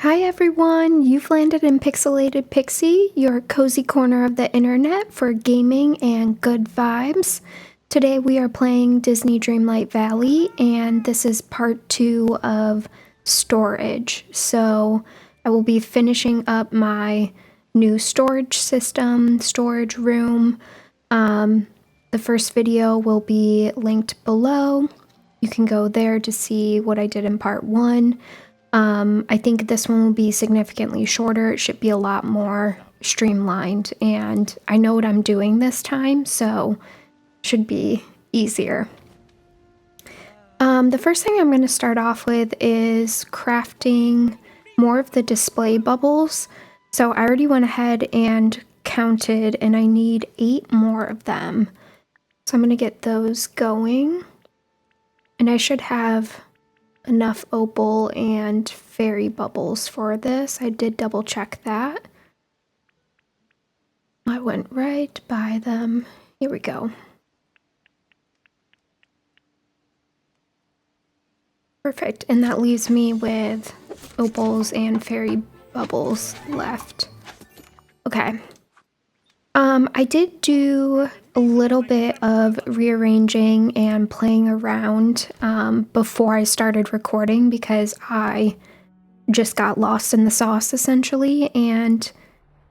Hi everyone, you've landed in Pixelated Pixie, your cozy corner of the internet for gaming and good vibes. Today we are playing Disney Dreamlight Valley, and this is part 2 of storage. So I will be finishing up my new storage system, storage room. The first video will be linked below. You can go there to see what I did in part 1. I think this one will be significantly shorter. It should be a lot more streamlined, and I know what I'm doing this time, so should be easier. The first thing I'm going to start off with is crafting more of the display bubbles. So I already went ahead and counted, and I need 8 more of them. So I'm going to get those going, and I should have enough opal and fairy bubbles for this. I did double check that. I went right by them. Here we go. Perfect, and that leaves me with opals and fairy bubbles left. Okay. I did do a little bit of rearranging and playing around before I started recording because I just got lost in the sauce essentially and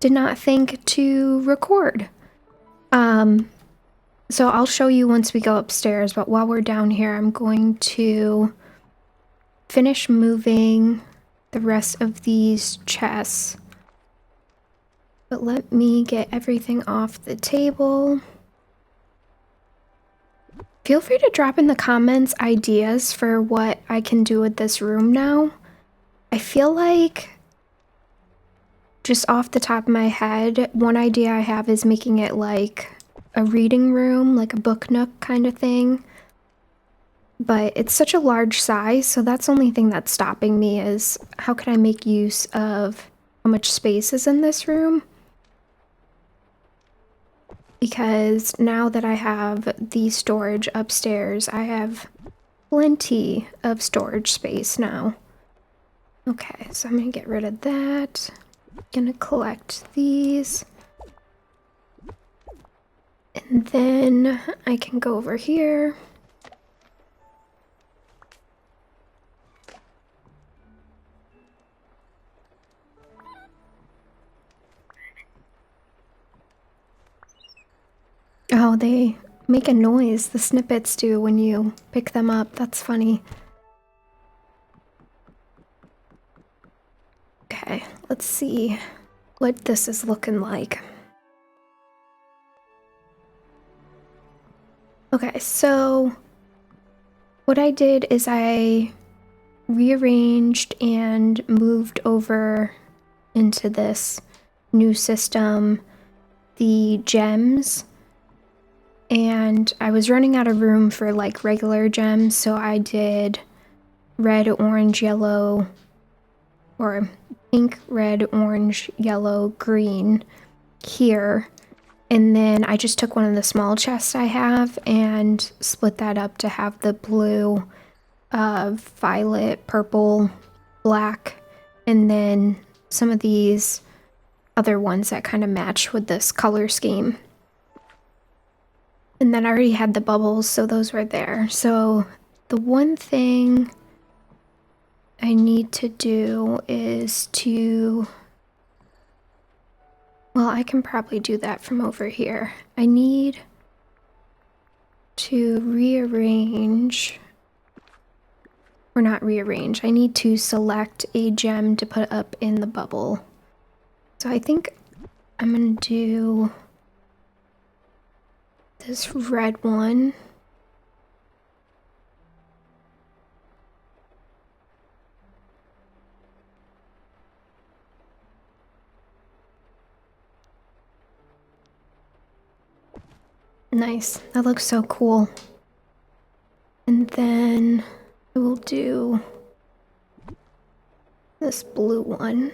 did not think to record. So I'll show you once we go upstairs, but while we're down here, I'm going to finish moving the rest of these chests. But let me get everything off the table. Feel free to drop in the comments ideas for what I can do with this room now. I feel like, just off the top of my head, one idea I have is making it like a reading room, like a book nook kind of thing. But it's such a large size, so that's the only thing that's stopping me is how can I make use of how much space is in this room? Because now that I have the storage upstairs, I have plenty of storage space now. Okay, so I'm gonna get rid of that. Gonna collect these. And then I can go over here. Oh, they make a noise, the snippets do when you pick them up. That's funny. Okay, let's see what this is looking like. Okay, so what I did is I rearranged and moved over into this new system the gems, and I was running out of room for like regular gems, so I did red, orange, yellow, or pink, red, orange, yellow, green here. And then I just took one of the small chests I have and split that up to have the blue, violet, purple, black, and then some of these other ones that kind of match with this color scheme. And then I already had the bubbles, so those were there. So the one thing I need to do is to... Well, I can probably do that from over here. I need to rearrange... Or not rearrange. I need to select a gem to put up in the bubble. So I think I'm gonna do this red one. Nice, that looks so cool. And then I will do this blue one.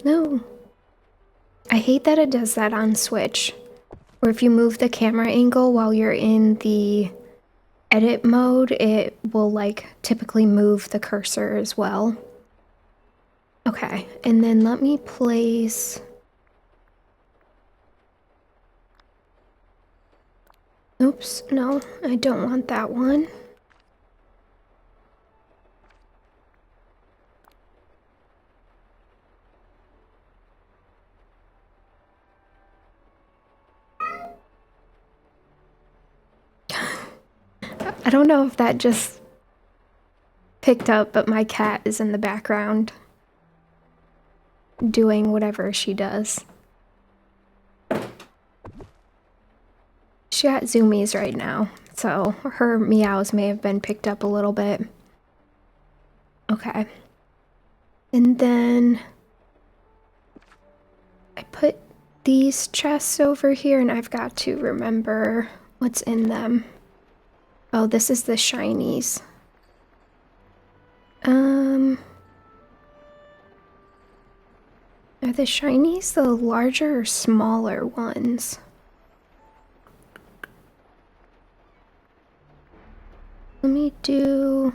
No. I hate that it does that on Switch. Or if you move the camera angle while you're in the edit mode, it will like typically move the cursor as well. Okay, and then let me place... Oops, no, I don't want that one. I don't know if that just picked up, but my cat is in the background doing whatever she does. She got zoomies right now, so her meows may have been picked up a little bit. Okay. And then I put these chests over here, and I've got to remember what's in them. Oh, this is the shinies. Are the shinies the larger or smaller ones? Let me do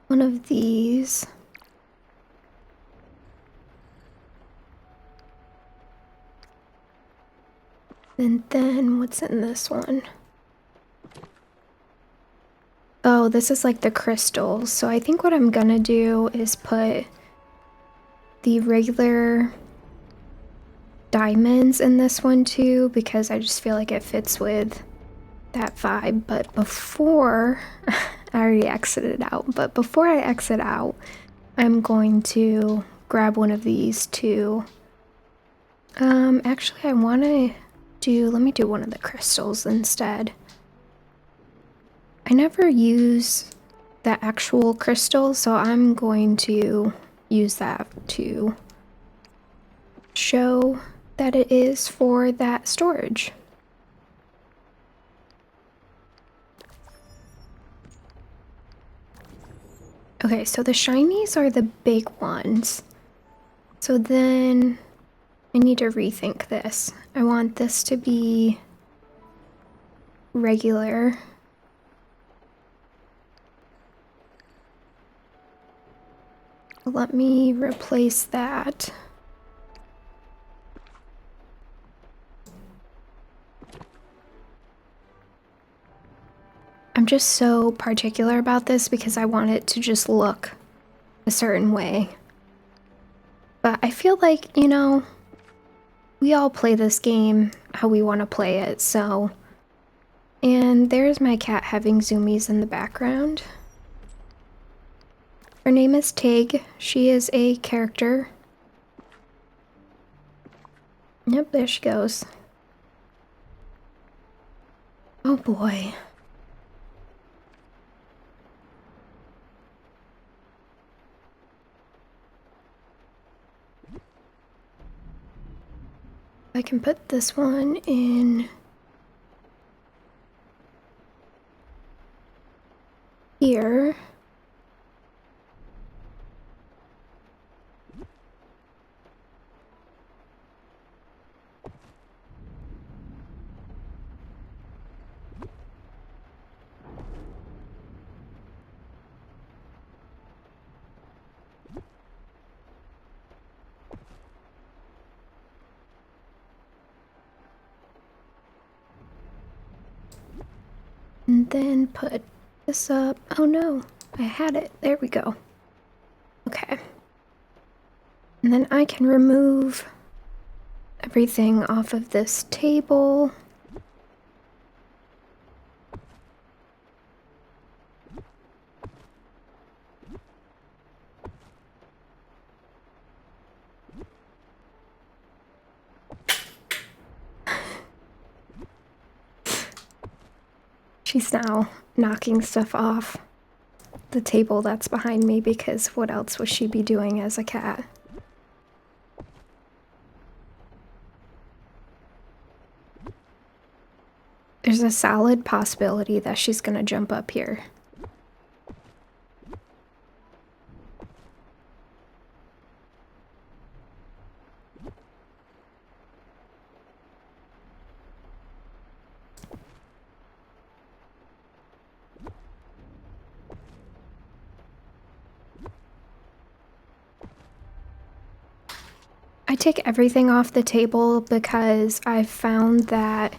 one of these. And then what's in this one? Oh, this is like the crystals. So I think what I'm gonna do is put the regular diamonds in this one too, because I just feel like it fits with that vibe. But before I already exited out, but before I exit out, I'm going to grab one of these too. Actually I want to let me do one of the crystals instead. I never use the actual crystal, so I'm going to use that to show that it is for that storage. Okay, so the shinies are the big ones. So then I need to rethink this. I want this to be regular. Let me replace that. I'm just so particular about this because I want it to just look a certain way. But I feel like, you know, we all play this game how we want to play it, so... And there's my cat having zoomies in the background. Her name is Tig. She is a character. Yep, there she goes. Oh boy. I can put this one in here. And then put this up. Oh no, I had it. There we go. Okay. And then I can remove everything off of this table. She's now knocking stuff off the table that's behind me because what else would she be doing as a cat? There's a solid possibility that she's gonna jump up here. take everything off the table because I've found that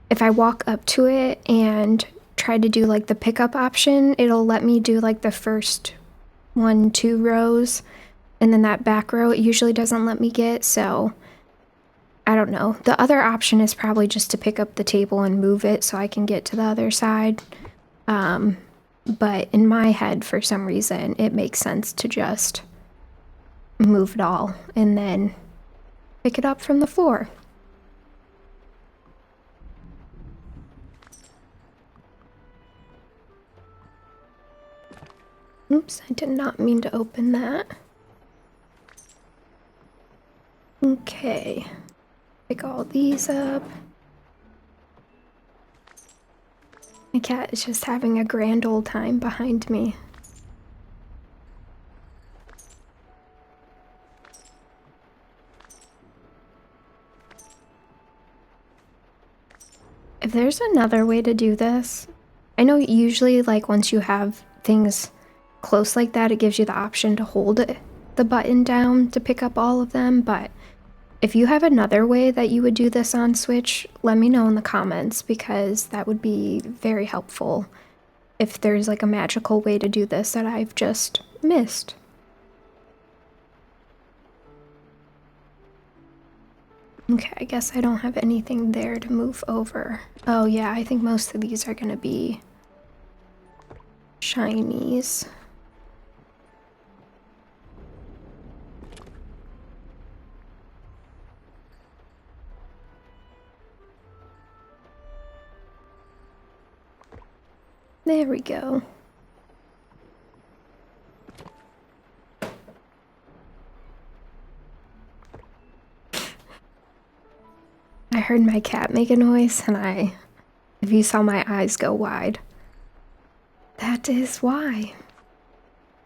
if I walk up to it and try to do like the pickup option, it'll let me do like the first 1-2 rows, and then that back row it usually doesn't let me get, so I don't know. The other option is probably just to pick up the table and move it so I can get to the other side. But in my head, for some reason, it makes sense to just move it all and then pick it up from the floor. Oops, I did not mean to open that. Okay, pick all these up. My cat is just having a grand old time behind me. If there's another way to do this, I know usually like once you have things close like that, it gives you the option to hold the button down to pick up all of them, but if you have another way that you would do this on Switch, let me know in the comments because that would be very helpful if there's like a magical way to do this that I've just missed. Okay, I guess I don't have anything there to move over. Oh yeah, I think most of these are gonna be shinies. There we go. I heard my cat make a noise and if you saw my eyes go wide. That is why.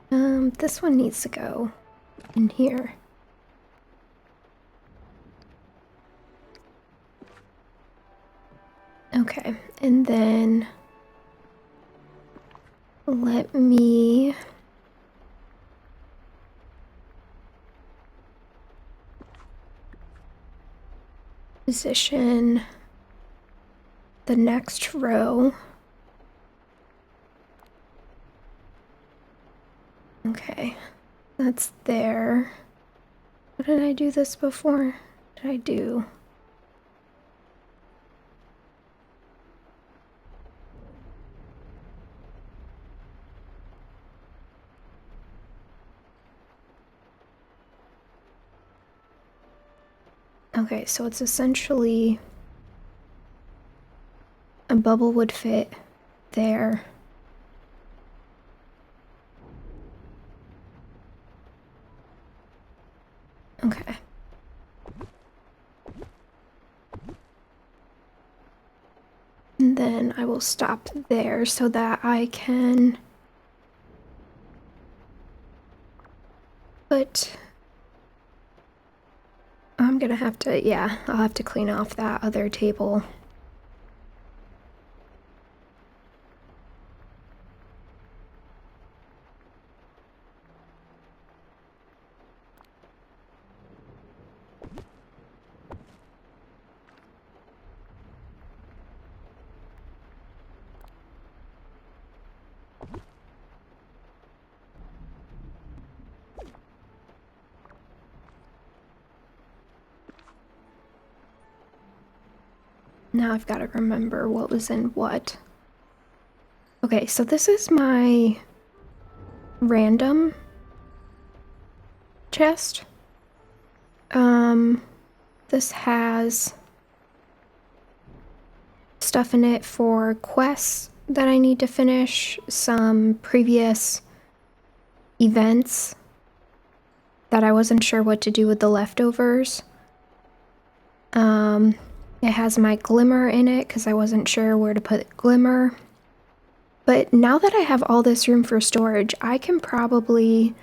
This one needs to go in here. Okay, and then let me position the next row. Okay, that's there. What did I do this before? What did I do? Okay, so it's essentially a bubble would fit there. Okay. And then I will stop there so that I can put... I'm gonna have to, yeah, I'll have to clean off that other table. Now I've got to remember what was in what. Okay, so this is my random chest. This has stuff in it for quests that I need to finish, some previous events that I wasn't sure what to do with the leftovers. It has my glimmer in it because I wasn't sure where to put glimmer. But now that I have all this room for storage, I can probably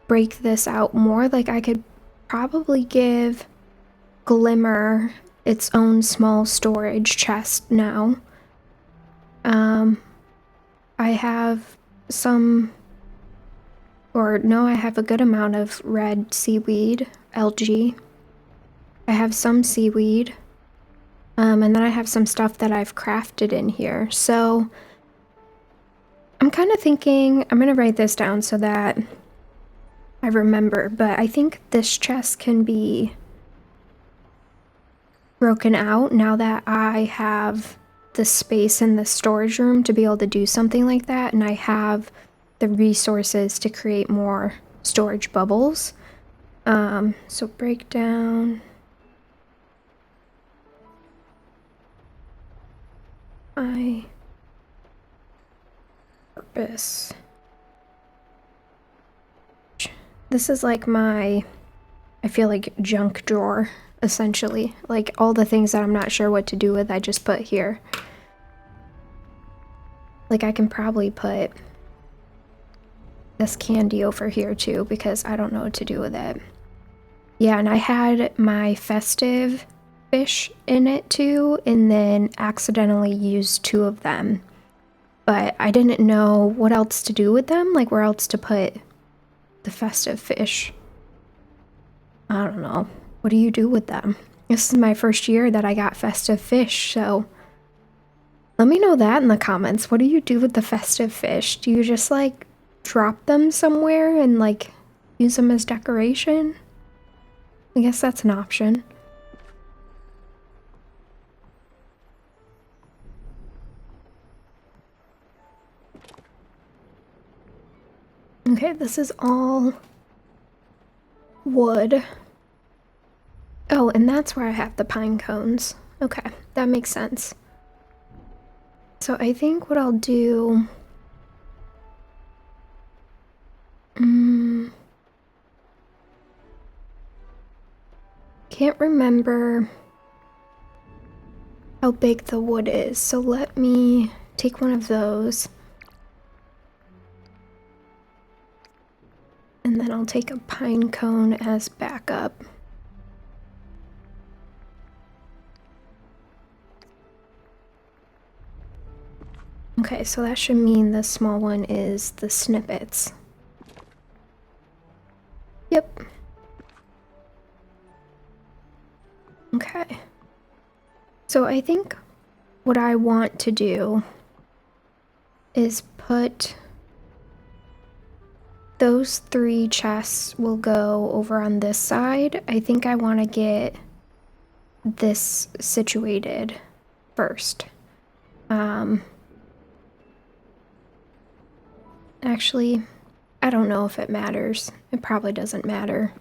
break this out more. Like I could probably give glimmer its own small storage chest now. I have some, or no, I have a good amount of red seaweed algae. I have some seaweed. And then I have some stuff that I've crafted in here. So I'm kind of thinking, I'm going to write this down so that I remember, but I think this chest can be broken out now that I have the space in the storage room to be able to do something like that, and I have the resources to create more storage bubbles. So break down my purpose. This is like my, I feel like, junk drawer, essentially. Like all the things that I'm not sure what to do with, I just put here. Like I can probably put this candy over here too because I don't know what to do with it. Yeah, and I had my festive fish in it too, and then accidentally used 2 of them. But I didn't know what else to do with them, like where else to put the festive fish. I don't know. What do you do with them? This is my first year that I got festive fish, so let me know that in the comments. What do you do with the festive fish? Do you just like drop them somewhere and like use them as decoration? I guess that's an option. Okay, this is all wood. Oh, and that's where I have the pine cones. Okay, that makes sense. So I think what I'll do... Can't remember how big the wood is, so let me take one of those. And then I'll take a pine cone as backup. Okay, so that should mean the small one is the snippets. Yep. Okay. So I think what I want to do is put those 3 chests will go over on this side. I think I want to get this situated first. Actually, I don't know if it matters. It probably doesn't matter.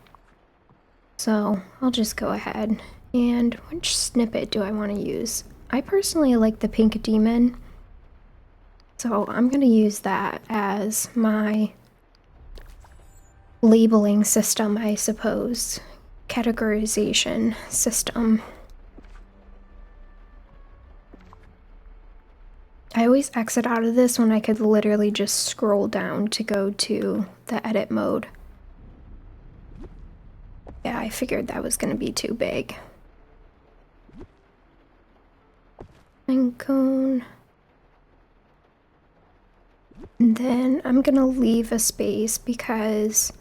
So I'll just go ahead. And which snippet do I want to use? I personally like the pink demon. So I'm going to use that as my labeling system, I suppose. Categorization system. I always exit out of this when I could literally just scroll down to go to the edit mode. Yeah, I figured that was going to be too big. Pine cone. And then I'm going to leave a space because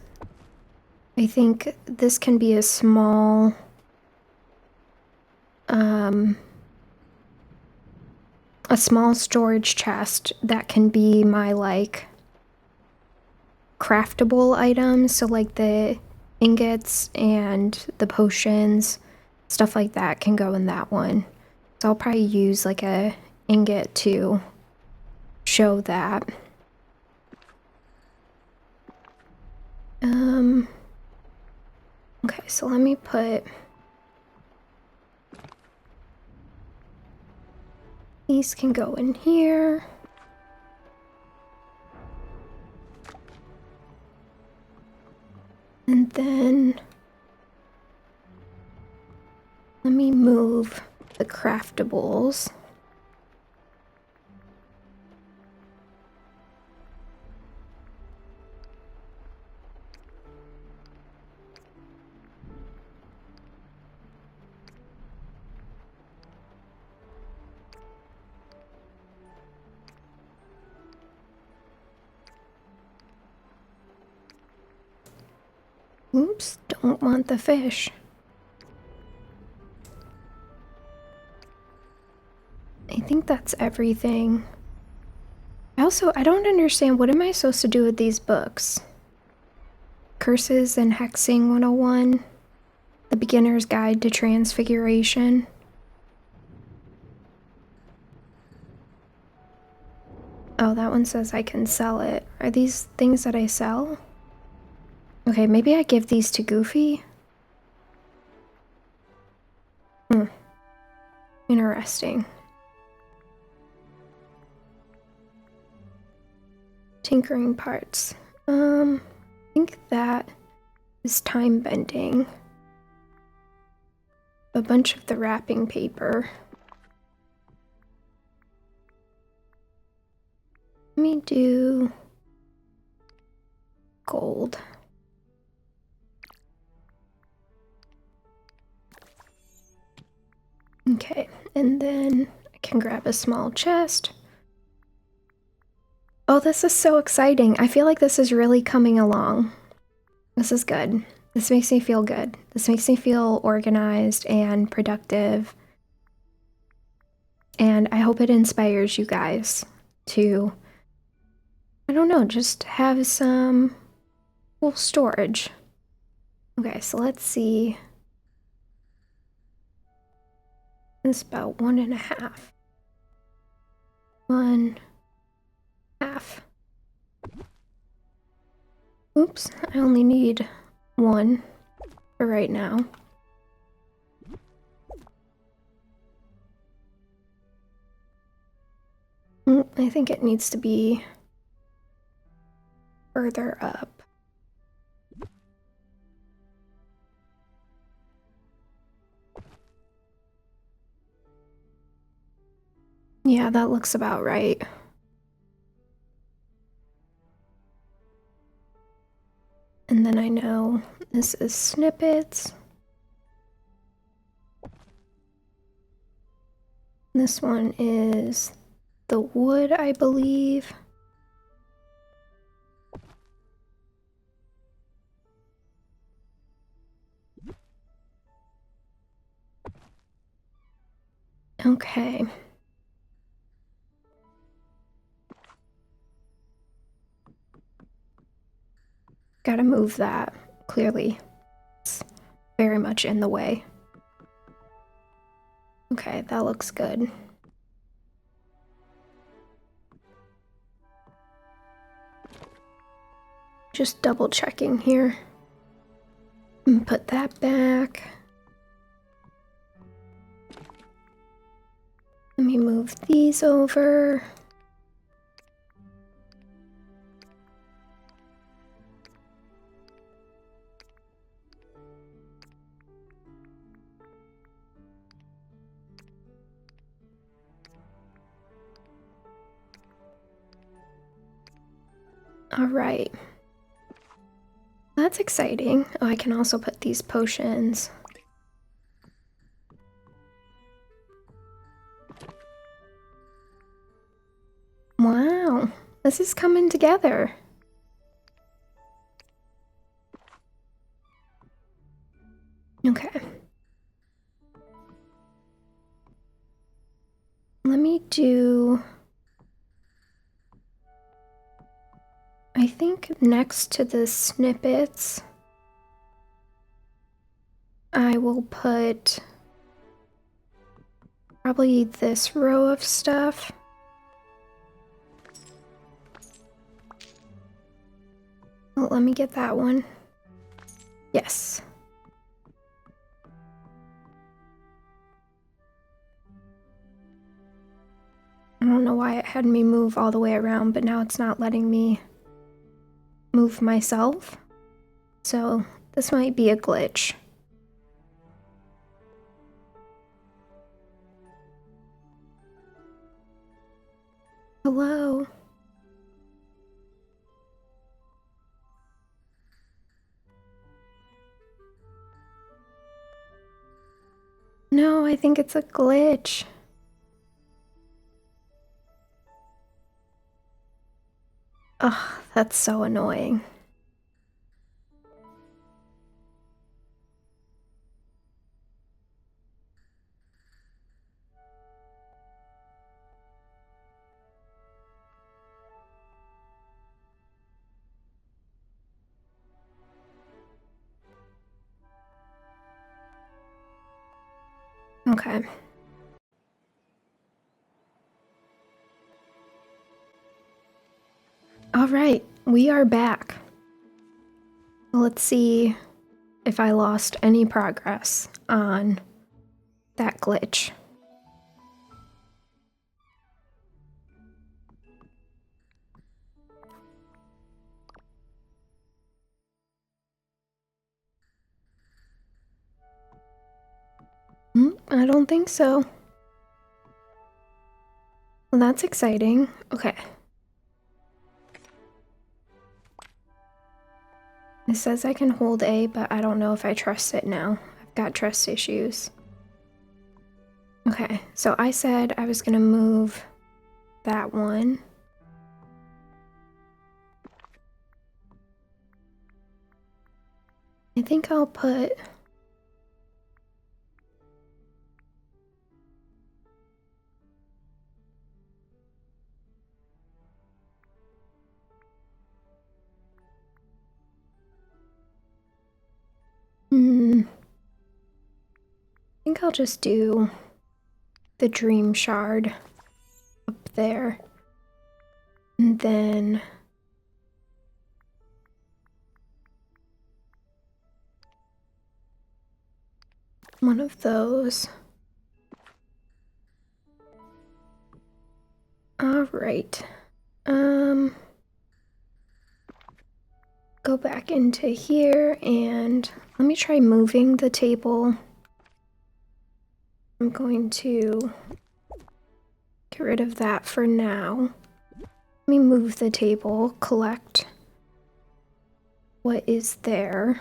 I think this can be a small storage chest that can be my like craftable items, so like the ingots and the potions, stuff like that can go in that one. So I'll probably use like a ingot to show that. Okay, so let me put these can go in here. And then let me move the craftables. Oops, don't want the fish. I think that's everything. I don't understand, what am I supposed to do with these books? Curses and Hexing 101, The Beginner's Guide to Transfiguration. Oh, that one says I can sell it. Are these things that I sell? Okay, maybe I give these to Goofy? Interesting. Tinkering parts. I think that is time bending. A bunch of the wrapping paper. Let me do gold. Okay, and then I can grab a small chest. Oh, this is so exciting. I feel like this is really coming along. This is good. This makes me feel good. This makes me feel organized and productive. And I hope it inspires you guys to, I don't know, just have some cool storage. Okay, so let's see. It's about 1.5. 1/2. Oops, I only need 1 for right now. I think it needs to be further up. Yeah, that looks about right. And then I know this is snippets. This one is the wood, I believe. Okay. Gotta move that, clearly. It's very much in the way. Okay, that looks good. Just double checking here. And put that back. Let me move these over. All right. That's exciting. Oh, I can also put these potions. Wow, this is coming together. Okay. Let me do... I think next to the snippets, I will put probably this row of stuff. Oh, let me get that one. Yes. I don't know why it had me move all the way around, but now it's not letting me move myself. So this might be a glitch. Hello? No, I think it's a glitch. Ugh, that's so annoying. Okay. All right, we are back. Let's see if I lost any progress on that glitch. I don't think so. Well, that's exciting. Okay. It says I can hold A, but I don't know if I trust it now. I've got trust issues. Okay, so I said I was gonna move that one. I think I'll put... I think I'll just do the dream shard up there. And then... one of those. All right. Go back into here and let me try moving the table. I'm going to get rid of that for now. Let me move the table, collect what is there.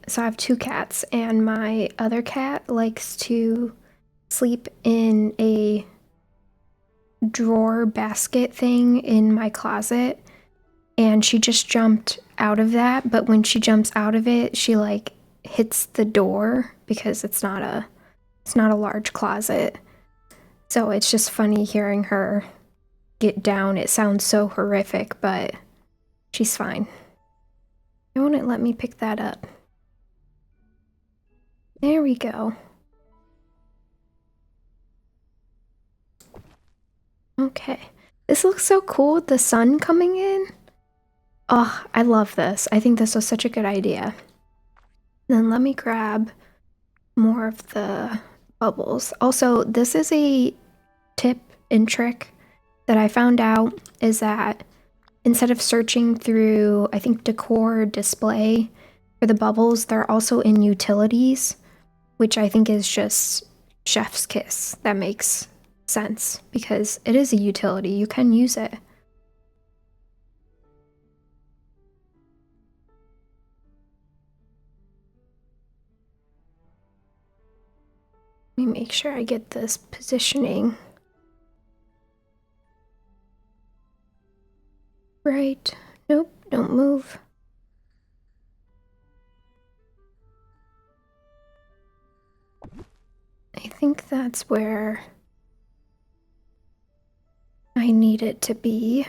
So I have two cats, and my other cat likes to sleep in a drawer basket thing in my closet, and she just jumped out of that, but when she jumps out of it, she like hits the door because it's not a large closet. So it's just funny hearing her get down. It sounds so horrific, but she's fine. Why won't it let me pick that up? There we go. Okay. This looks so cool with the sun coming in. Oh, I love this. I think this was such a good idea. Then let me grab more of the bubbles. Also, this is a tip and trick that I found out is that instead of searching through, I think, decor or display for the bubbles, they're also in utilities, which I think is just chef's kiss. That makes sense because it is a utility. You can use it. Let me make sure I get this positioning right. Nope, don't move. I think that's where I need it to be.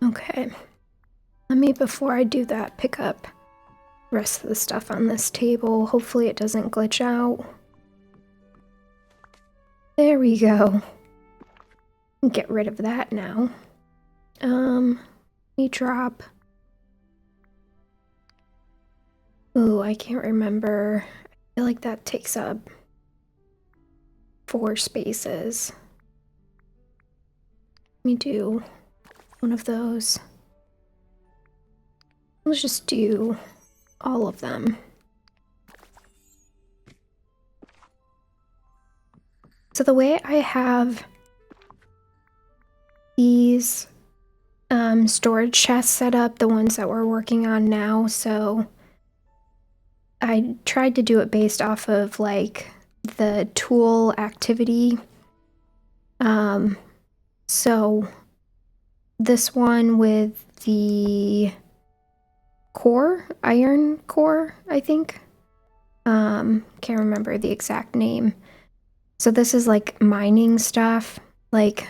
Okay. Let me, before I do that, pick up the rest of the stuff on this table. Hopefully it doesn't glitch out. There we go. Get rid of that now. Let me drop. Ooh, I can't remember. I feel like that takes up 4 spaces. Let me do one of those. Let's just do all of them. So the way I have these storage chests set up, the ones that we're working on now, so I tried to do it based off of like the tool activity. So this one with the core, iron core, I think. Can't remember the exact name. So this is like mining stuff, like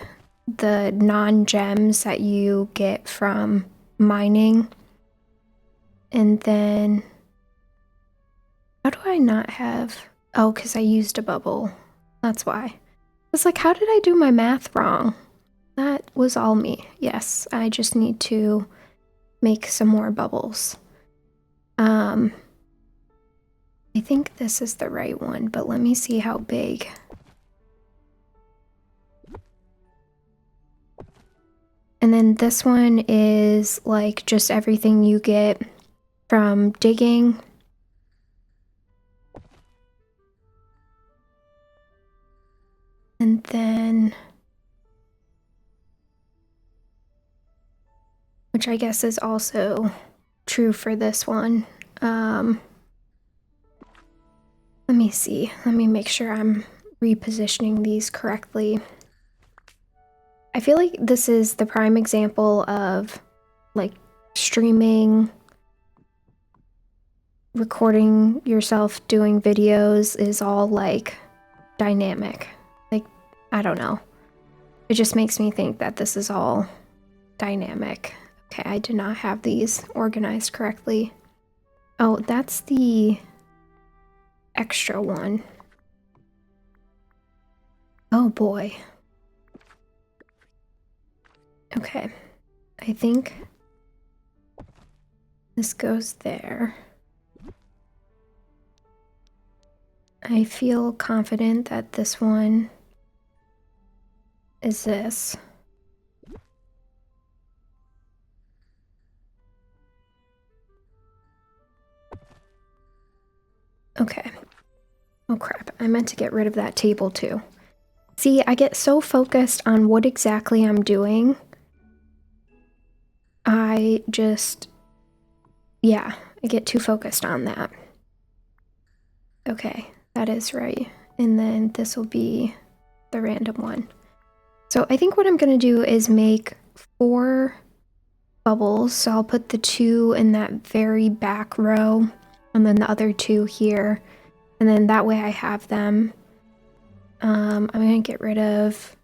the non-gems that you get from mining. And then, how do I not have, oh, because I used a bubble. That's why. It's like, how did I do my math wrong? That was all me. Yes, I just need to make some more bubbles. I think this is the right one, but let me see how big. And then this one is like just everything you get from digging. And then, which I guess is also true for this one. Let me see. Let me make sure I'm repositioning these correctly. I feel like this is the prime example of like streaming, recording yourself doing videos is all like dynamic. Like, I don't know. It just makes me think that this is all dynamic. Okay, I did not have these organized correctly. Oh, that's the extra one. Oh boy. Okay, I think this goes there. I feel confident that this one is this. Okay. Oh crap, I meant to get rid of that table too. See, I get so focused on what exactly I'm doing. I just, yeah, I get too focused on that. Okay, that is right. And then this will be the random one. So I think what I'm gonna do is make 4 bubbles. So I'll put the 2 in that very back row and then the other 2 here. And then that way I have them. I'm gonna get rid of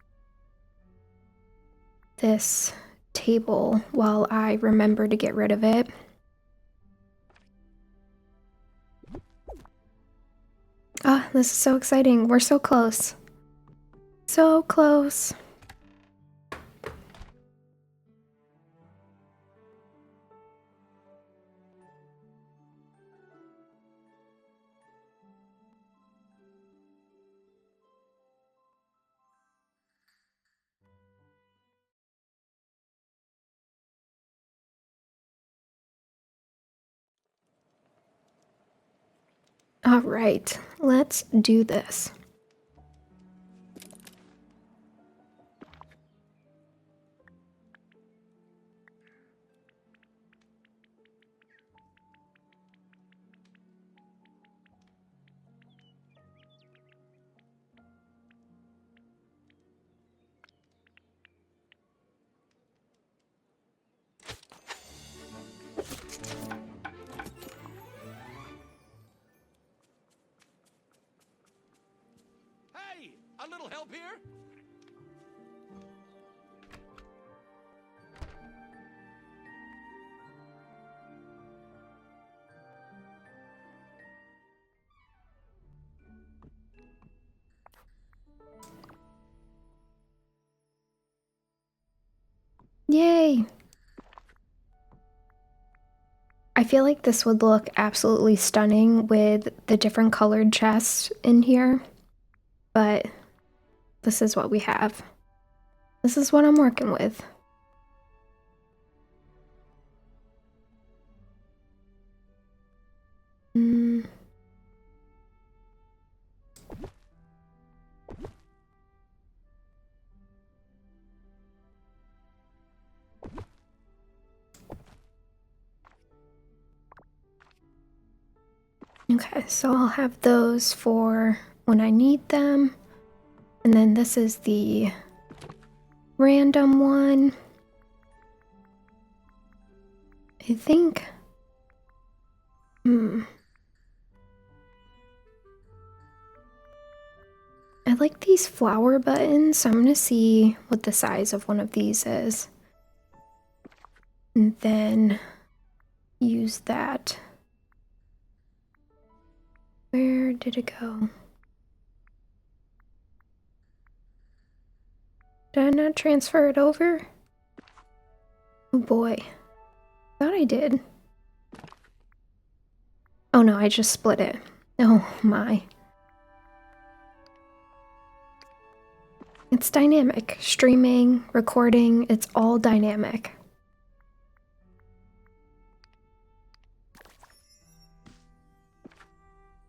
this table while I remember to get rid of it. Ah, this is so exciting. We're so close. So close. All right, let's do this. Hey, a little help here? Yay! I feel like this would look absolutely stunning with the different colored chests in here, but this is what we have. This is what I'm working with. Mm. Okay, so I'll have those for when I need them. And then this is the random one. I think... I like these flower buttons, so I'm going to see what the size of one of these is. And then use that. Where did it go? Did I not transfer it over? Oh boy. Thought I did. Oh no, I just split it. Oh my. It's dynamic. Streaming, recording, it's all dynamic.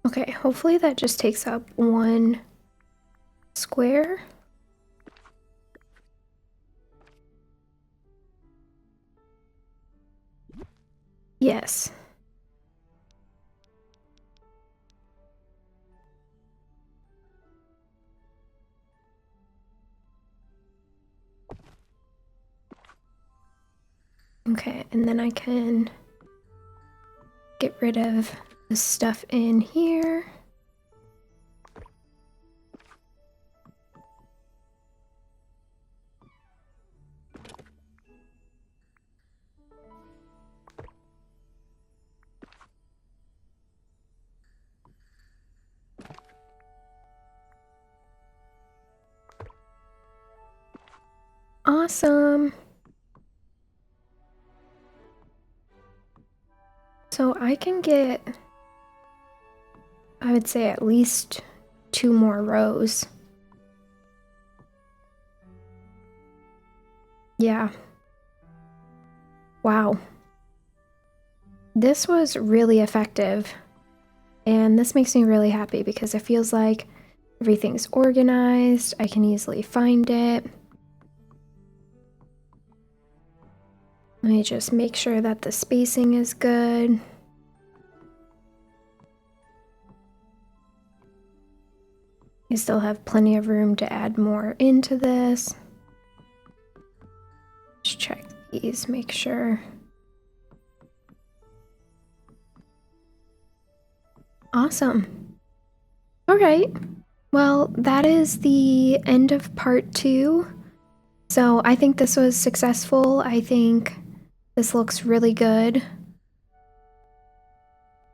Okay, hopefully that just takes up one square. Yes. Okay, and then I can get rid of the stuff in here. Awesome. So I can get, I would say, at least 2 more rows. Yeah. Wow. This was really effective. And this makes me really happy because it feels like everything's organized. I can easily find it. Let me just make sure that the spacing is good. You still have plenty of room to add more into this. Let's check these, make sure. Awesome. All right. Well, that is the end of part 2. So I think this was successful. I think this looks really good.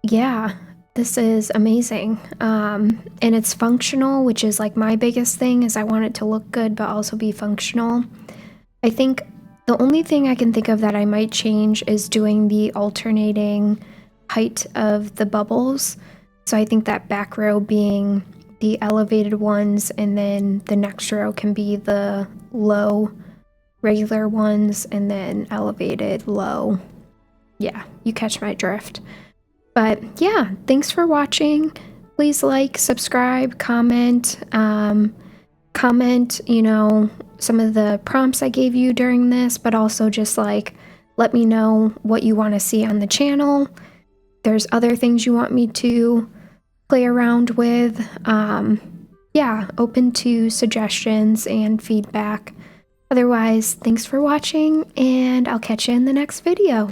Yeah, this is amazing. And it's functional, which is like my biggest thing, is I want it to look good but also be functional. I think the only thing I can think of that I might change is doing the alternating height of the bubbles. So I think that back row being the elevated ones, and then the next row can be the low regular ones, and then elevated low. Yeah, you catch my drift. But yeah, thanks for watching. Please like, subscribe, comment, you know, some of the prompts I gave you during this, but also just like let me know what you want to see on the channel. There's other things you want me to play around with. Yeah, open to suggestions and feedback. Otherwise, thanks for watching, and I'll catch you in the next video.